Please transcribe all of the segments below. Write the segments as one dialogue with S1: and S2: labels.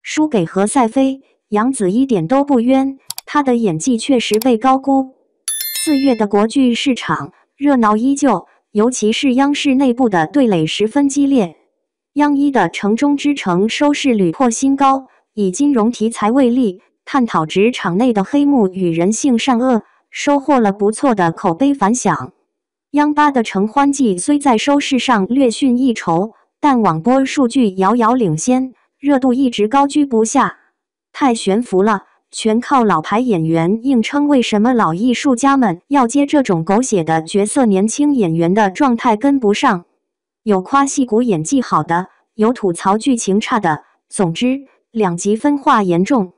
S1: 输给何赛飞，杨紫一点都不冤，她的演技确实被高估。4月的国剧市场热闹依旧，尤其是央视内部的对垒十分激烈。央一的《城中之城》收视屡破新高，以金融题材为例，探讨职场内的黑幕与人性善恶，收获了不错的口碑反响。央8的《承欢记》虽在收视上略逊一筹，但网播数据遥遥领先，热度一直高居不下。太悬浮了，全靠老牌演员硬撑。为什么老艺术家们要接这种狗血的角色？年轻演员的状态跟不上，有夸戏骨演技好的，有吐槽剧情差的，总之两极分化严重。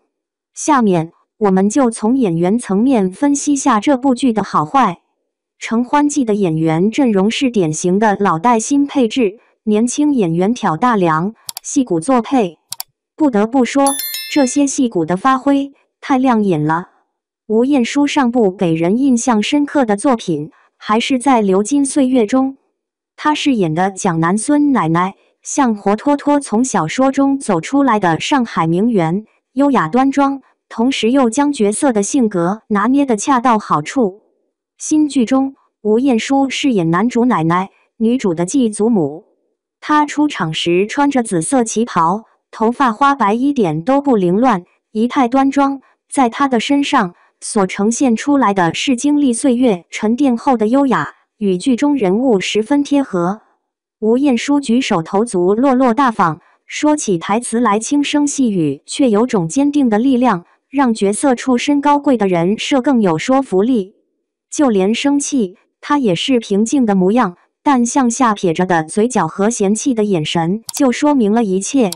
S1: 下面我们就从演员层面分析下这部剧的好坏。《承欢记》的演员阵容是典型的老带新配置，年轻演员挑大梁，戏骨作配。不得不说，这些戏骨的发挥太亮眼了。吴彦姝上部给人印象深刻的作品还是在《流金岁月》中，她饰演的蒋南孙奶奶像活脱脱从小说中走出来的上海名媛，优雅端庄，同时又将角色的性格拿捏得恰到好处。新剧中，吴彦姝饰演男主奶奶，女主的继祖母。她出场时穿着紫色旗袍，头发花白，一点都不凌乱，仪态端庄。在她的身上所呈现出来的是经历岁月沉淀后的优雅，与剧中人物十分贴合。吴彦姝举手投足落落大方，说起台词来轻声细语，却有种坚定的力量，让角色出身高贵的人设更有说服力。就连生气，她也是平静的模样，但向下撇着的嘴角和嫌弃的眼神就说明了一切。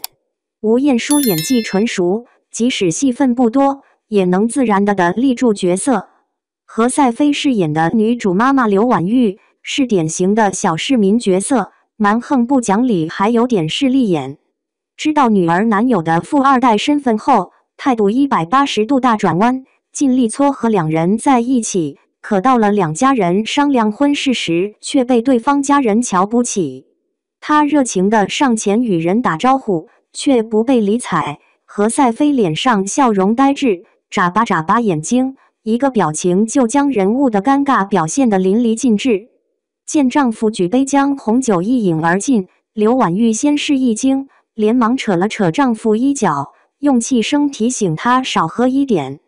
S1: 吴彦姝演技纯熟，即使戏份不多，也能自然地立住角色。何赛飞饰演的女主妈妈刘婉玉是典型的小市民角色，蛮横不讲理，还有点势利眼。知道女儿男友的富二代身份后，态度180度大转弯，尽力撮合两人在一起。可到了两家人商量婚事时，却被对方家人瞧不起。他热情地上前与人打招呼，却不被理睬。何赛飞脸上笑容呆滞，眨巴眼睛，一个表情就将人物的尴尬表现得淋漓尽致。见丈夫举杯将红酒一饮而尽，刘婉玉先是一惊，连忙扯了扯丈夫衣角，用气声提醒他少喝一点。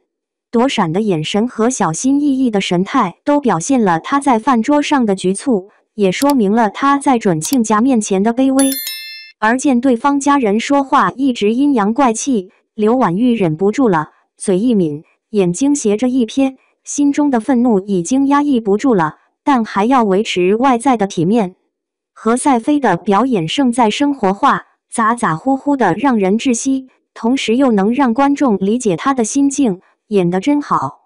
S1: 躲闪的眼神和小心翼翼的神态都表现了他在饭桌上的局促，也说明了他在准亲家面前的卑微。而见对方家人说话一直阴阳怪气，刘婉玉忍不住了，嘴一抿，眼睛斜着一瞥，心中的愤怒已经压抑不住了，但还要维持外在的体面。何赛飞的表演胜在生活化，咋呼呼的让人窒息，同时又能让观众理解他的心境，演得真好。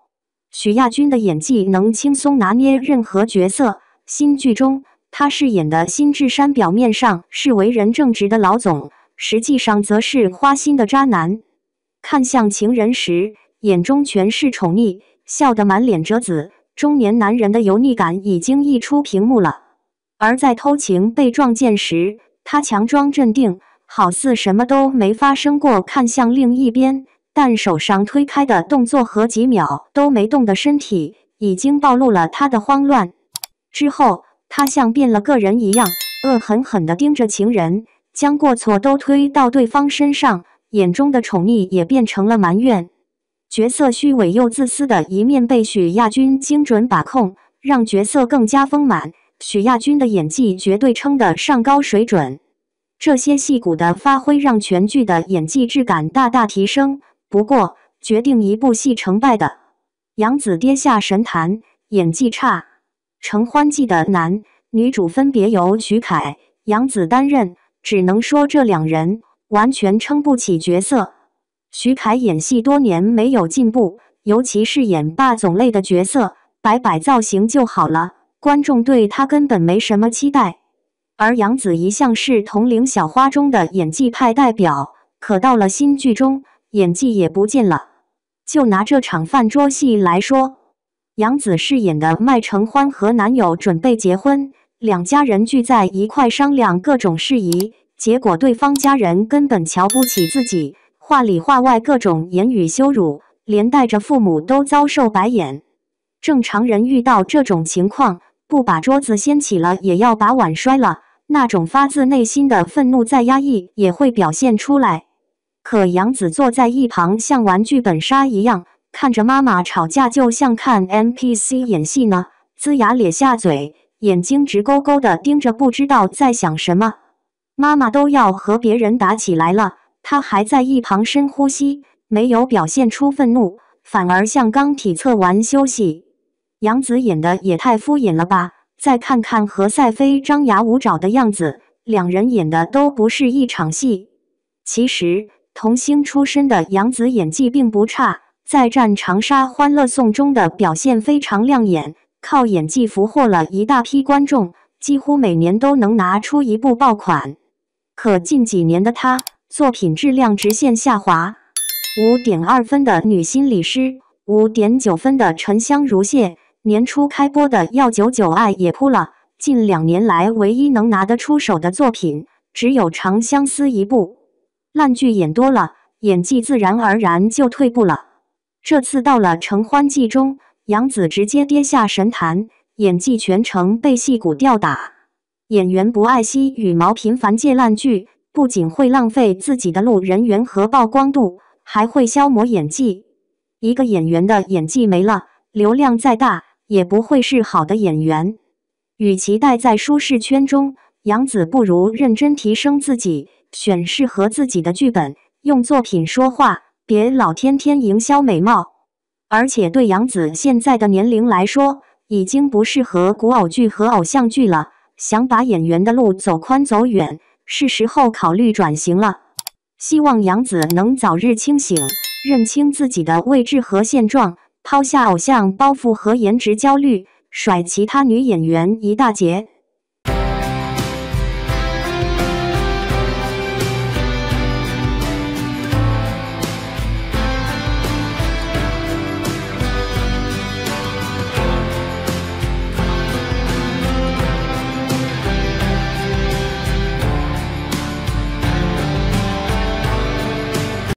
S1: 许亚军的演技能轻松拿捏任何角色。新剧中，他饰演的辛志山表面上是为人正直的老总，实际上则是花心的渣男。看向情人时，眼中全是宠溺，笑得满脸褶子，中年男人的油腻感已经溢出屏幕了。而在偷情被撞见时，他强装镇定，好似什么都没发生过，看向另一边，但手上推开的动作和几秒都没动的身体已经暴露了他的慌乱。之后，他像变了个人一样，恶狠狠地盯着情人，将过错都推到对方身上，眼中的宠溺也变成了埋怨。角色虚伪又自私的一面被许亚军精准把控，让角色更加丰满。许亚军的演技绝对称得上高水准。这些戏骨的发挥让全剧的演技质感大大提升。不过，决定一部戏成败的，杨紫跌下神坛，演技差。《承欢记》的男女主分别由徐凯、杨紫担任，只能说这两人完全撑不起角色。徐凯演戏多年没有进步，尤其是演霸总类的角色，摆造型就好了，观众对他根本没什么期待。而杨紫一向是同龄小花中的演技派代表，可到了新剧中，演技也不见了。就拿这场饭桌戏来说，杨紫饰演的麦承欢和男友准备结婚，两家人聚在一块商量各种事宜，结果对方家人根本瞧不起自己，话里话外各种言语羞辱，连带着父母都遭受白眼。正常人遇到这种情况，不把桌子掀起了，也要把碗摔了，那种发自内心的愤怒再压抑也会表现出来。可杨子坐在一旁，像玩剧本杀一样，看着妈妈吵架，就像看 NPC 演戏呢，龇牙咧下嘴，眼睛直勾勾地盯着，不知道在想什么。妈妈都要和别人打起来了，他还在一旁深呼吸，没有表现出愤怒，反而像刚体测完休息。杨紫演的也太敷衍了吧，再看看何赛飞张牙舞爪的样子，两人演的都不是一场戏。其实童星出身的杨紫演技并不差，在《战长沙欢乐颂》中的表现非常亮眼，靠演技俘获了一大批观众，几乎每年都能拿出一部爆款。可近几年的她，作品质量直线下滑。5.2分的女心理师，5.9分的沉香如屑，年初开播的《要99爱》也扑了。近2年来唯一能拿得出手的作品，只有《长相思》一部。烂剧演多了，演技自然而然就退步了。这次到了《承欢记》中，杨紫直接跌下神坛，演技全程被戏骨吊打。演员不爱惜羽毛，频繁借烂剧，不仅会浪费自己的路人缘和曝光度，还会消磨演技。一个演员的演技没了，流量再大，也不会是好的演员。与其待在舒适圈中，杨紫不如认真提升自己，选适合自己的剧本，用作品说话，别老天天营销美貌。而且对杨紫现在的年龄来说，已经不适合古偶剧和偶像剧了，想把演员的路走宽走远，是时候考虑转型了。希望杨紫能早日清醒，认清自己的位置和现状，抛下偶像包袱和颜值焦虑，甩其他女演员一大截。